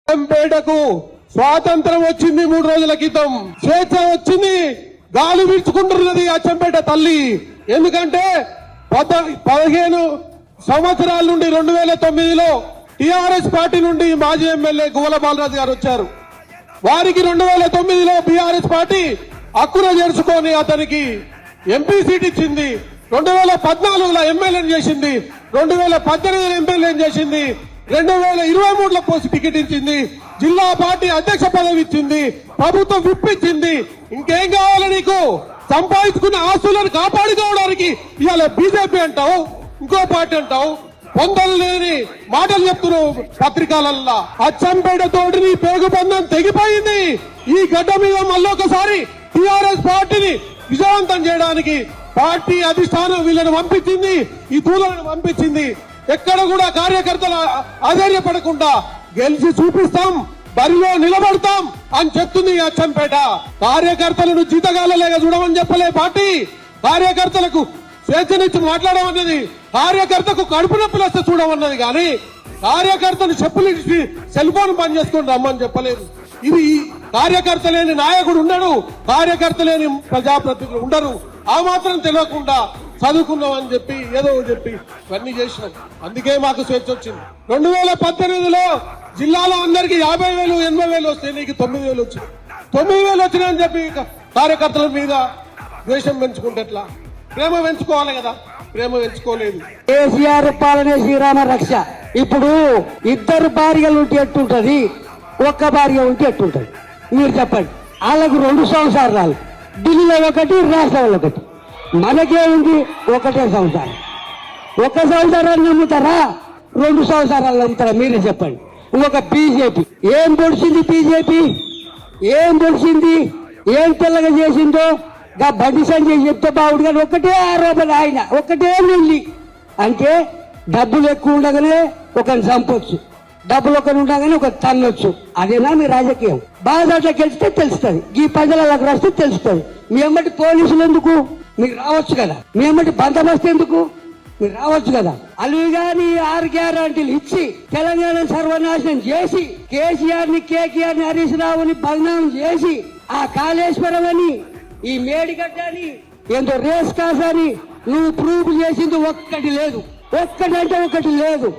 అచ్చంపేటకు స్వాతంత్రం వచ్చింది 3 రోజుల క్రితం. స్వేచ్ఛ వచ్చింది, గాలి వీడ్చుకుంటున్నది అచ్చంపేట తల్లి. ఎందుకంటే 15 సంవత్సరాల నుండి 2009లో టిఆర్ఎస్ పార్టీ నుండి మాజీ ఎమ్మెల్యే గువ్వల బాలరాజు గారు వచ్చారు. వారికి 2009లో బీఆర్ఎస్ పార్టీ హక్కున చేర్చుకొని అతనికి ఎంపీ సీట్ ఇచ్చింది. 2014లో ఎమ్మెల్యేని చేసింది, 2018 ఎమ్మెల్యేని చేసింది, 2023లో పోస్ట్ టికెట్ ఇచ్చింది, జిల్లా పార్టీ అధ్యక్ష పదవి ఇచ్చింది, ప్రభుత్వం విప్పించింది. ఇంకేం కావాలి నీకు? సంపాదించుకున్న ఆస్తులను కాపాడుకోవడానికి ఇవాళ బీజేపీ అంటావు, ఇంకో పార్టీ అంటావు, పొందలు లేని మాటలు చెప్తున్నావు పత్రికలల్లా. అచ్చంపేట తోటి నీ పేగుబంధం తెగిపోయింది. ఈ గడ్డ మీద మళ్ళొకసారి టిఆర్ఎస్ పార్టీని విజయవంతం చేయడానికి పార్టీ అధిష్టానం వీళ్ళని పంపించింది, ఈ దూలను పంపించింది. ఎక్కడ కూడా కార్యకర్తలు ఆధైర్యపడకుండా గెలిచి చూపిస్తాం, బరిలో నిలబడతాం అని చెప్తుంది ఈ అచ్చంపేట. కార్యకర్తలను జీతగాళ్ళలేగా చూడమని చెప్పలే పార్టీ. కార్యకర్తలకు స్వేచ్ఛనిచ్చి మాట్లాడమన్నది, కార్యకర్తకు కడుపు నొప్పులు వస్తే చూడమన్నది. కానీ కార్యకర్తను చెప్పులు ఇచ్చి సెల్ ఫోన్ పని చేసుకుని రమ్మని చెప్పలేదు. ఇది కార్యకర్త లేని నాయకుడు ఉండడు, కార్యకర్త లేని ప్రజాప్రతినిధులు ఉండరు. ఆ మాత్రం తెలియకుండా చదువుకున్నాం అని చెప్పి ఏదో చెప్పి ఇవన్నీ చేసినాం. అందుకే మాకు స్వేచ్ఛ వచ్చింది. 2018లో జిల్లాలో అందరికి 50,000 80,000 వస్తే నీకు 9,000 వచ్చింది. 9,000 వచ్చినాయని చెప్పి కార్యకర్తల మీద ద్వేషం పెంచుకుంటే ఎట్లా? ప్రేమ పెంచుకోవాలి కదా, ప్రేమ పెంచుకోలేదు. కేసీఆర్ పాలనే శ్రీరామ రక్ష. ఇప్పుడు 2 భార్యలు ఉంటే ఎట్టుంటది, 1 భార్య ఉంటే ఎట్టుంటది? మీరు చెప్పండి. వాళ్ళకు 2 సంవత్సరాలు, ఢిల్లీలో 1, రాష్ట్రంలో 1. మనకే ఉంది 1 సంవత్సరం. 1 సంవత్సరాన్ని నమ్ముతారా, 2 సంవత్సరాలు నమ్ముతారా? మీరే చెప్పండి. ఇంకొక బీజేపీ ఏం పొడిచింది? బీజేపీ ఏం పొడిచింది? ఏం తెల్లగా చేసిందో బండి సంజయ్ చెప్తే బాగుండు. కానీ ఒకటే ఆరోపణ, ఆయన ఒకటే వెళ్ళి అంటే డబ్బులు ఎక్కువ ఉండగానే ఒకరిని చంపొచ్చు, డబ్బులు ఒకరు ఉండగానే ఒక తన్నొచ్చు. అదేనా మీ రాజకీయం? బాధ గెలిస్తే తెలుస్తుంది, ఈ ప్రజలకు రాస్తే తెలుస్తుంది. మీ అమ్మటి పోలీసులు ఎందుకు? మీరు రావచ్చు కదా. మీ అమ్మటి బందోబస్తు ఎందుకు? మీరు రావచ్చు కదా. అల్వి గాని 6 గ్యారంటీలు ఇచ్చి తెలంగాణ సర్వనాశనం చేసి కేసీఆర్ ని, కేకేఆర్ ని, హరీష్ రావుని బదనామం చేసి ఆ కాళేశ్వరం అని, ఈ మేడిగడ్డ అని, ఏందో రేస్ కాస్ అని నువ్వు ప్రూఫ్ చేసింది ఒక్కటి లేదు. ఒక్కటంటే ఒకటి లేదు.